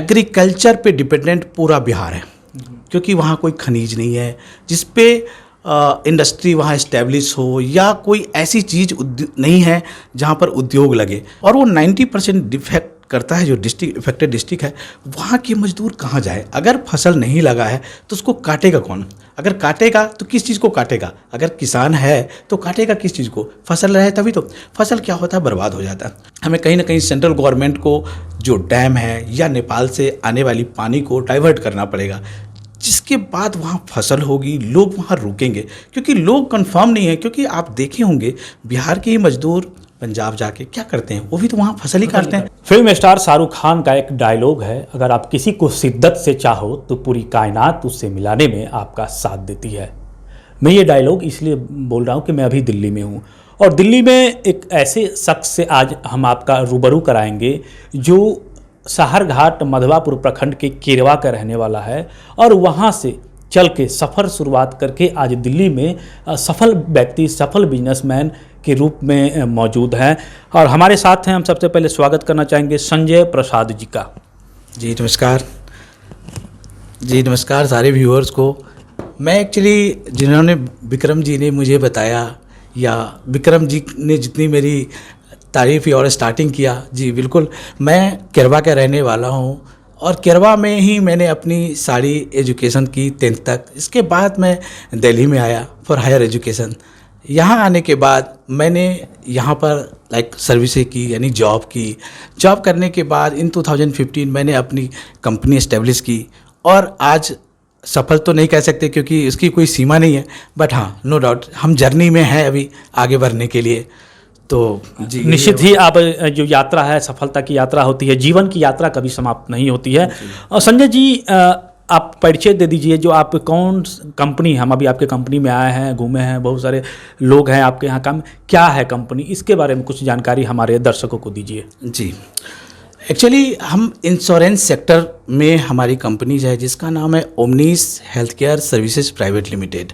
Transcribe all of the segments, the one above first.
Agriculture पे dependent पूरा बिहार है, क्योंकि वहाँ कोई खनिज नहीं है जिस पे इंडस्ट्री वहाँ इस्टेब्लिश हो या कोई ऐसी चीज़ नहीं है जहाँ पर उद्योग लगे। और वो 90% डिफेक्ट करता है जो डिस्ट्रिक्ट इफेक्टेड डिस्ट्रिक्ट है, वहाँ के मजदूर कहाँ जाए? अगर फसल नहीं लगा है तो उसको काटेगा कौन? अगर काटेगा तो किस चीज़ को काटेगा? अगर किसान है तो काटेगा किस चीज़ को? फसल रहे तभी तो। फसल क्या होता है? बर्बाद हो जाता है। हमें कहीं ना कहीं सेंट्रल गवर्नमेंट को जो डैम है या नेपाल से आने वाली पानी को डाइवर्ट करना पड़ेगा, जिसके बाद वहाँ फसल होगी, लोग वहाँ रुकेंगे। क्योंकि लोग कंफर्म नहीं है, क्योंकि आप देखे होंगे बिहार के ही मजदूर पंजाब जाके क्या करते हैं, वो भी तो वहाँ फसल ही काटते हैं। फिल्म स्टार शाहरुख खान का एक डायलॉग है, अगर आप किसी को शिद्दत से चाहो तो पूरी कायनात उससे मिलाने में आपका साथ देती है। मैं ये डायलॉग इसलिए बोल रहा हूँ कि मैं अभी दिल्ली में हूँ, और दिल्ली में एक ऐसे शख्स से आज हम आपका रूबरू कराएंगे जो साहरघाट मधवापुर प्रखंड के केरवा का रहने वाला है, और वहाँ से चल के सफ़र शुरुआत करके आज दिल्ली में सफल व्यक्ति, सफल बिजनेसमैन के रूप में मौजूद हैं। और हमारे साथ हैं, हम सबसे पहले स्वागत करना चाहेंगे संजय प्रसाद जी का। जी नमस्कार। जी नमस्कार सारे व्यूअर्स को। मैं एक्चुअली जिन्होंने विक्रम जी ने मुझे बताया, या विक्रम जी ने जितनी मेरी तारीफ़ और स्टार्टिंग किया, जी बिल्कुल, मैं केरवा का रहने वाला हूँ, और केरवा में ही मैंने अपनी सारी एजुकेशन की 10th तक। इसके बाद मैं दिल्ली में आया फॉर हायर एजुकेशन। यहाँ आने के बाद मैंने यहाँ पर सर्विसेज की, यानी जॉब की। जॉब करने के बाद इन 2015 मैंने अपनी कंपनी इस्टेब्लिश की, और आज सफल तो नहीं कह सकते क्योंकि इसकी कोई सीमा नहीं है, बट हाँ, नो डाउट हम जर्नी में हैं अभी आगे बढ़ने के लिए। तो जी निश्चित ही आप जो यात्रा है, सफलता की यात्रा होती है, जीवन की यात्रा कभी समाप्त नहीं होती है। और संजय जी, आप परिचय दे दीजिए, जो आप कौन कंपनी, हम अभी आपके कंपनी में आए हैं, घूमे हैं, बहुत सारे लोग हैं आपके यहाँ, काम क्या है कंपनी, इसके बारे में कुछ जानकारी हमारे दर्शकों को दीजिए। जी, एक्चुअली हम इंश्योरेंस सेक्टर में हमारी कंपनी है जिसका नाम है Omnis health care services private limited.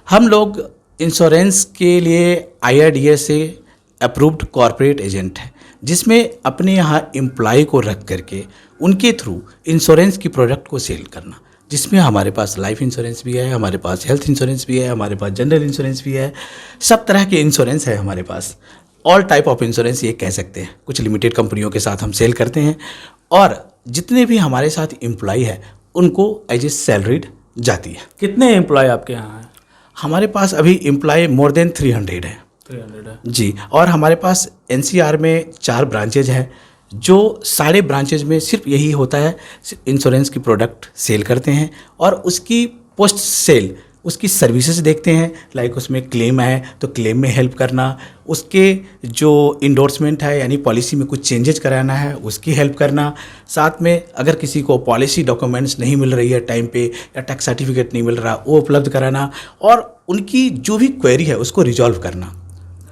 हम लोग इंश्योरेंस के लिए IRDA से अप्रूव्ड कॉरपोरेट एजेंट है, जिसमें अपने यहाँ एम्प्लॉय को रख करके उनके थ्रू इंश्योरेंस की प्रोडक्ट को सेल करना, जिसमें हमारे पास लाइफ इंश्योरेंस भी है, हमारे पास हेल्थ इंश्योरेंस भी है, हमारे पास जनरल इंश्योरेंस भी है, सब तरह के इंश्योरेंस है हमारे पास। ऑल टाइप ऑफ इंश्योरेंस ये कह सकते हैं। कुछ लिमिटेड कंपनियों के साथ हम सेल करते हैं, और जितने भी हमारे साथ एम्प्लॉय है उनको एज ए सैलरीड जाती है। कितने एम्प्लॉय आपके यहाँ हैं? हमारे पास अभी एम्प्लॉय मोर देन 300 है। 300 है जी। और हमारे पास NCR में 4 ब्रांचेज हैं, जो सारे ब्रांचेज में सिर्फ यही होता है, इंश्योरेंस की प्रोडक्ट सेल करते हैं, और उसकी पोस्ट सेल उसकी सर्विसेज देखते हैं। लाइक उसमें क्लेम है तो क्लेम में हेल्प करना, उसके जो इंडोर्समेंट है यानी पॉलिसी में कुछ चेंजेज कराना है उसकी हेल्प करना, साथ में अगर किसी को पॉलिसी डॉक्यूमेंट्स नहीं मिल रही है टाइम पे, या टैक्स सर्टिफिकेट नहीं मिल रहा, वो उपलब्ध कराना, और उनकी जो भी क्वेरी है उसको रिजॉल्व करना।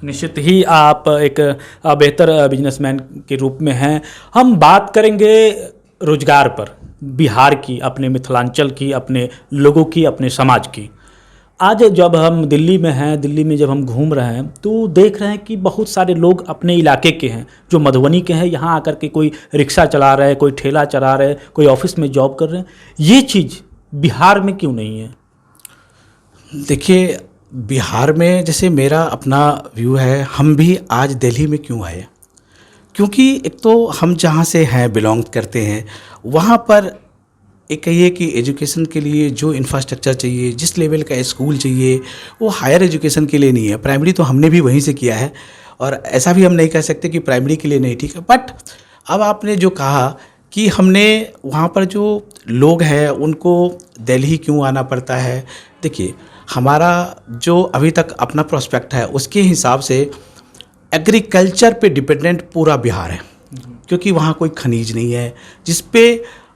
निश्चित ही आप एक बेहतर बिजनेसमैन के रूप में हैं। हम बात करेंगे रोजगार पर, बिहार की, अपने मिथिलांचल की, अपने लोगों की, अपने समाज की। आज जब हम दिल्ली में हैं, दिल्ली में जब हम घूम रहे हैं तो देख रहे हैं कि बहुत सारे लोग अपने इलाके के हैं, जो मधुबनी के हैं, यहाँ आकर के कोई रिक्शा चला रहे हैं, कोई ठेला चला रहे हैं, कोई ऑफिस में जॉब कर रहे हैं। ये चीज़ बिहार में क्यों नहीं है? देखिए, बिहार में जैसे मेरा अपना व्यू है, हम भी आज दिल्ली में क्यों आए, क्योंकि एक तो हम जहाँ से हैं, बिलोंग करते हैं, वहाँ पर एक कहिए कि एजुकेशन के लिए जो इंफ्रास्ट्रक्चर चाहिए, जिस लेवल का स्कूल चाहिए, वो हायर एजुकेशन के लिए नहीं है। प्राइमरी तो हमने भी वहीं से किया है, और ऐसा भी हम नहीं कह सकते कि प्राइमरी के लिए नहीं ठीक है। बट अब आपने जो कहा कि हमने वहाँ पर जो लोग हैं उनको दिल्ली क्यों आना पड़ता है, देखिए हमारा जो अभी तक अपना प्रोस्पेक्ट है उसके हिसाब से एग्रीकल्चर पे डिपेंडेंट पूरा बिहार है, क्योंकि वहाँ कोई खनिज नहीं है जिस पे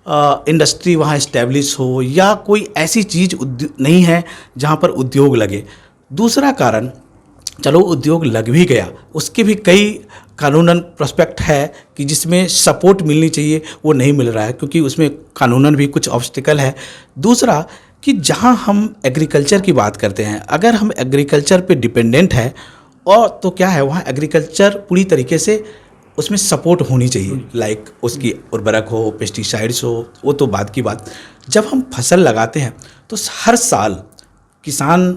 इंडस्ट्री वहाँ इस्टेब्लिश हो या कोई ऐसी चीज़ नहीं है जहाँ पर उद्योग लगे। दूसरा कारण, चलो उद्योग लग भी गया, उसके भी कई कानूनन प्रोस्पेक्ट है कि जिसमें सपोर्ट मिलनी चाहिए वो नहीं मिल रहा है, क्योंकि उसमें कानूनन भी कुछ ऑब्स्टिकल है। दूसरा कि जहाँ हम एग्रीकल्चर की बात करते हैं, अगर हम एग्रीकल्चर पे डिपेंडेंट है और तो क्या है, वहाँ एग्रीकल्चर पूरी तरीके से उसमें सपोर्ट होनी चाहिए, लाइक उसकी उर्वरक हो, पेस्टिसाइड्स हो, वो तो बात की बात। जब हम फसल लगाते हैं तो हर साल किसान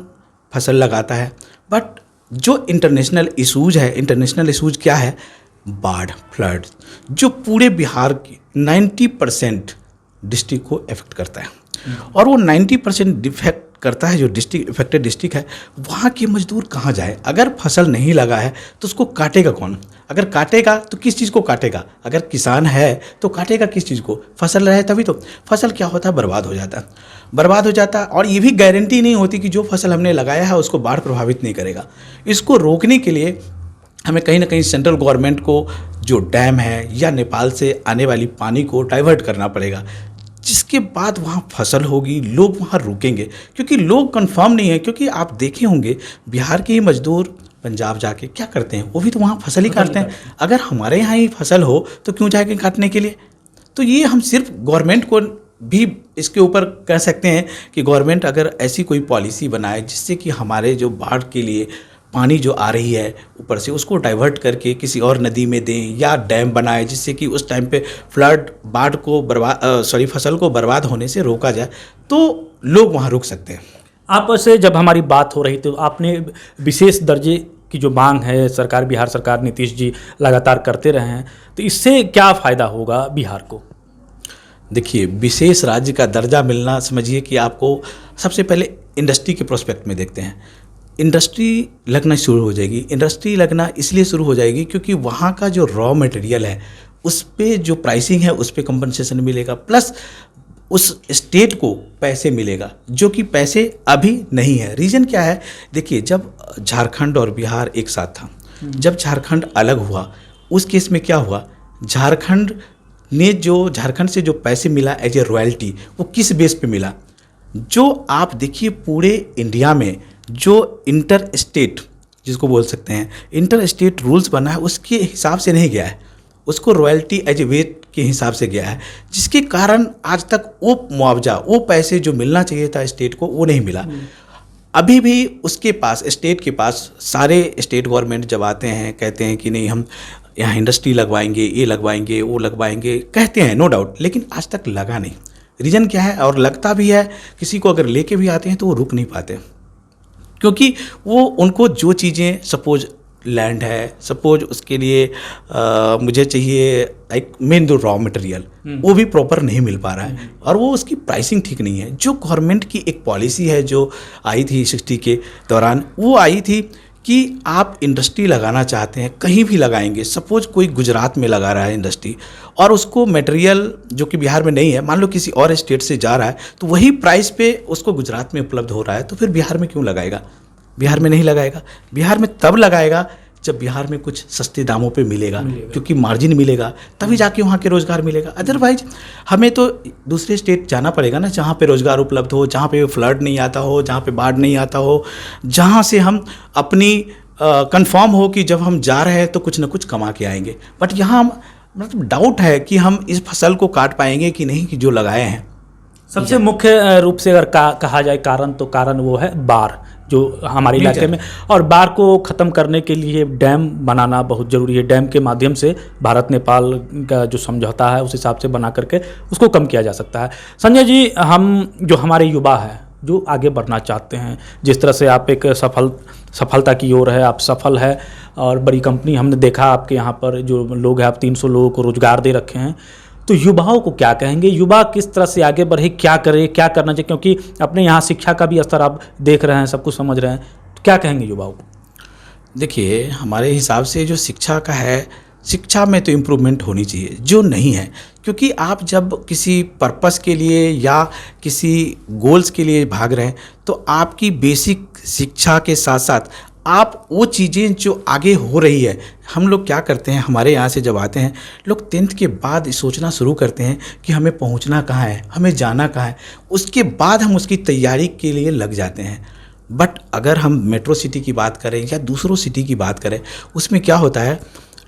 फसल लगाता है, बट जो इंटरनेशनल इशूज़ क्या है? बाढ़, फ्लड, जो पूरे बिहार की 90% डिस्ट्रिक्ट को इफेक्ट करता है। और वो 90% इफेक्ट करता है, जो डिस्ट्रिक्ट इफेक्टेड डिस्ट्रिक्ट है, वहाँ के मजदूर कहाँ जाए? अगर फसल नहीं लगा है तो उसको काटेगा कौन? अगर काटेगा तो किस चीज़ को काटेगा? अगर किसान है तो काटेगा किस चीज़ को? फसल रहे तभी तो। फसल क्या होता है? बर्बाद हो जाता है। और ये भी गारंटी नहीं होती कि जो फसल हमने लगाया है उसको बाढ़ प्रभावित नहीं करेगा। इसको रोकने के लिए हमें कहीं ना कहीं सेंट्रल गवर्नमेंट को जो डैम है या नेपाल से आने वाली पानी को डाइवर्ट करना पड़ेगा, जिसके बाद वहाँ फसल होगी, लोग वहाँ रुकेंगे। क्योंकि लोग कंफर्म नहीं है, क्योंकि आप देखे होंगे बिहार के ही मजदूर पंजाब जाके क्या करते हैं? वो भी तो वहाँ फसल ही काटते हैं। अगर हमारे यहाँ ही फसल हो तो क्यों जाएंगे काटने के लिए? तो ये हम सिर्फ गवर्नमेंट को भी इसके ऊपर कह सकते हैं कि गवर्नमेंट अगर ऐसी कोई पॉलिसी बनाए जिससे कि हमारे जो बाढ़ के लिए पानी जो आ रही है ऊपर से, उसको डाइवर्ट करके किसी और नदी में दें, या डैम बनाए जिससे कि उस टाइम पे बाढ़ को फसल को बर्बाद होने से रोका जाए, तो लोग वहाँ रुक सकते हैं। आप से जब हमारी बात हो रही तो आपने विशेष दर्जे की जो मांग है बिहार सरकार नीतीश जी लगातार करते रहे हैं, तो इससे क्या फ़ायदा होगा बिहार को? देखिए, विशेष राज्य का दर्जा मिलना, समझिए कि आपको सबसे पहले इंडस्ट्री के प्रोस्पेक्ट में देखते हैं। इंडस्ट्री लगना शुरू हो जाएगी। इंडस्ट्री लगना इसलिए शुरू हो जाएगी क्योंकि वहाँ का जो रॉ मटेरियल है उस पे जो प्राइसिंग है उस पे कंपनसेशन मिलेगा, प्लस उस स्टेट को पैसे मिलेगा, जो कि पैसे अभी नहीं है। रीज़न क्या है? देखिए, जब झारखंड और बिहार एक साथ था, जब झारखंड अलग हुआ उस केस में क्या हुआ? झारखंड से जो पैसे मिला एज ए रॉयल्टी, वो किस बेस पे मिला? जो आप देखिए पूरे इंडिया में जो इंटर स्टेट, जिसको बोल सकते हैं इंटर स्टेट रूल्स बना है, उसके हिसाब से नहीं गया है, उसको रॉयल्टी एज ए वेट के हिसाब से गया है, जिसके कारण आज तक वो मुआवजा, वो पैसे जो मिलना चाहिए था स्टेट को, वो नहीं मिला। अभी भी उसके पास, स्टेट के पास, सारे स्टेट गवर्नमेंट जब आते हैं कहते हैं कि नहीं हम यहाँ इंडस्ट्री लगवाएंगे, ये लगवाएंगे, वो लगवाएंगे, कहते हैं नो डाउट, लेकिन आज तक लगा नहीं। रीज़न क्या है? और लगता भी है, किसी को अगर लेके भी आते हैं तो वो रुक नहीं पाते, क्योंकि वो उनको जो चीज़ें, सपोज लैंड है, सपोज उसके लिए मुझे चाहिए लाइक मेन जो रॉ मटेरियल, वो भी प्रॉपर नहीं मिल पा रहा है, और वो उसकी प्राइसिंग ठीक नहीं है। जो गवर्नमेंट की एक पॉलिसी है जो आई थी 60 के दौरान, वो आई थी कि आप इंडस्ट्री लगाना चाहते हैं, कहीं भी लगाएंगे, सपोज कोई गुजरात में लगा रहा है इंडस्ट्री, और उसको मटेरियल जो कि बिहार में नहीं है, मान लो किसी और स्टेट से जा रहा है, तो वही प्राइस पे उसको गुजरात में उपलब्ध हो रहा है, तो फिर बिहार में क्यों लगाएगा? बिहार में नहीं लगाएगा। बिहार में तब लगाएगा जब बिहार में कुछ सस्ते दामों पे मिलेगा, क्योंकि मार्जिन मिलेगा, तभी जाके वहाँ के रोज़गार मिलेगा। अदरवाइज हमें तो दूसरे स्टेट जाना पड़ेगा ना, जहाँ पे रोज़गार उपलब्ध हो, जहाँ पे फ्लड नहीं आता हो, जहाँ पे बाढ़ नहीं आता हो, जहाँ से हम अपनी कंफर्म हो कि जब हम जा रहे हैं तो कुछ ना कुछ कमा के आएंगे। बट यहाँ मतलब डाउट है कि हम इस फसल को काट पाएंगे कि नहीं, कि जो लगाए हैं। सबसे मुख्य रूप से अगर कहा जाए कारण, तो कारण वो है बाढ़ जो हमारे इलाके में, और बाढ़ को ख़त्म करने के लिए डैम बनाना बहुत ज़रूरी है। डैम के माध्यम से भारत नेपाल का जो समझौता है उस हिसाब से बना करके उसको कम किया जा सकता है। संजय जी, हम जो हमारे युवा हैं जो आगे बढ़ना चाहते हैं, जिस तरह से आप एक सफलता की ओर है, आप सफल है, और बड़ी कंपनी हमने देखा आपके यहाँ पर जो लोग हैं, आप 300 लोगों को रोज़गार दे रखे हैं, तो युवाओं को क्या कहेंगे? युवा किस तरह से आगे बढ़े, क्या करे, क्या करना चाहिए? क्योंकि अपने यहाँ शिक्षा का भी स्तर आप देख रहे हैं, सब कुछ समझ रहे हैं, तो क्या कहेंगे युवाओं को? देखिए, हमारे हिसाब से जो शिक्षा का है, शिक्षा में तो इम्प्रूवमेंट होनी चाहिए, जो नहीं है। क्योंकि आप जब किसी पर्पस के लिए या किसी गोल्स के लिए भाग रहे हैं, तो आपकी बेसिक शिक्षा के साथ साथ आप वो चीज़ें जो आगे हो रही है, हम लोग क्या करते हैं, हमारे यहाँ से जब आते हैं लोग 10th के बाद सोचना शुरू करते हैं कि हमें पहुँचना कहाँ है, हमें जाना कहाँ है, उसके बाद हम उसकी तैयारी के लिए लग जाते हैं। बट अगर हम मेट्रो सिटी की बात करें या दूसरों सिटी की बात करें, उसमें क्या होता है,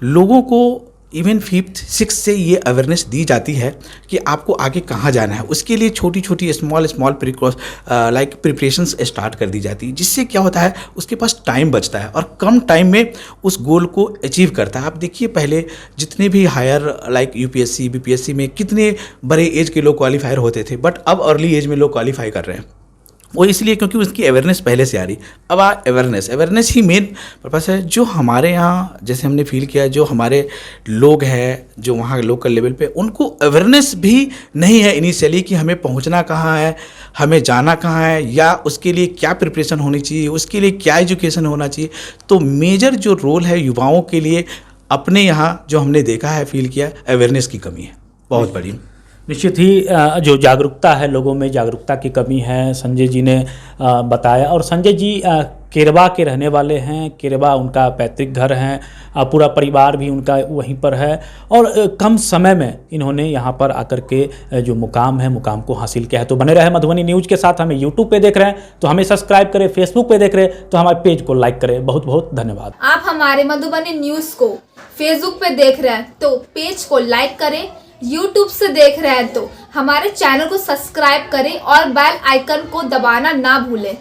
लोगों को इवन 5th 6th से ये अवेयरनेस दी जाती है कि आपको आगे कहाँ जाना है। उसके लिए छोटी छोटी स्मॉल प्रिपरेशंस स्टार्ट कर दी जाती है, जिससे क्या होता है उसके पास टाइम बचता है और कम टाइम में उस गोल को अचीव करता है। आप देखिए पहले जितने भी हायर यूपीएससी बीपीएससी में कितने बड़े एज के लोग क्वालिफायर होते थे, बट अब अर्ली एज में लोग क्वालिफाई कर रहे हैं। वो इसलिए क्योंकि उसकी अवेयरनेस पहले से आ रही। अब अवेयरनेस ही मेन पर्पस है। जो हमारे यहाँ जैसे हमने फील किया, जो हमारे लोग हैं जो वहाँ लोकल लेवल पे, उनको अवेयरनेस भी नहीं है इनिशियली कि हमें पहुँचना कहाँ है, हमें जाना कहाँ है, या उसके लिए क्या प्रिपरेशन होनी चाहिए, उसके लिए क्या एजुकेशन होना चाहिए। तो मेजर जो रोल है युवाओं के लिए अपने यहाँ जो हमने देखा है, फील किया, अवेयरनेस की कमी है बहुत बड़ी। निश्चित ही जो जागरूकता है, लोगों में जागरूकता की कमी है, संजय जी ने बताया। और संजय जी केरबा के रहने वाले हैं, केरबा उनका पैतृक घर है, पूरा परिवार भी उनका वहीं पर है और कम समय में इन्होंने यहाँ पर आकर के जो मुकाम है, मुकाम को हासिल किया है। तो बने रहे मधुबनी न्यूज़ के साथ। हमें यूट्यूब पे देख रहे हैं तो हमें सब्सक्राइब करें, फेसबुक पे देख रहे हैं तो हमारे पेज को लाइक करें। बहुत बहुत धन्यवाद। आप हमारे मधुबनी न्यूज़ को फेसबुक पे देख रहे हैं तो पेज को लाइक करें, यूट्यूब से देख रहे हैं तो हमारे चैनल को सब्सक्राइब करें और बेल आइकन को दबाना ना भूलें।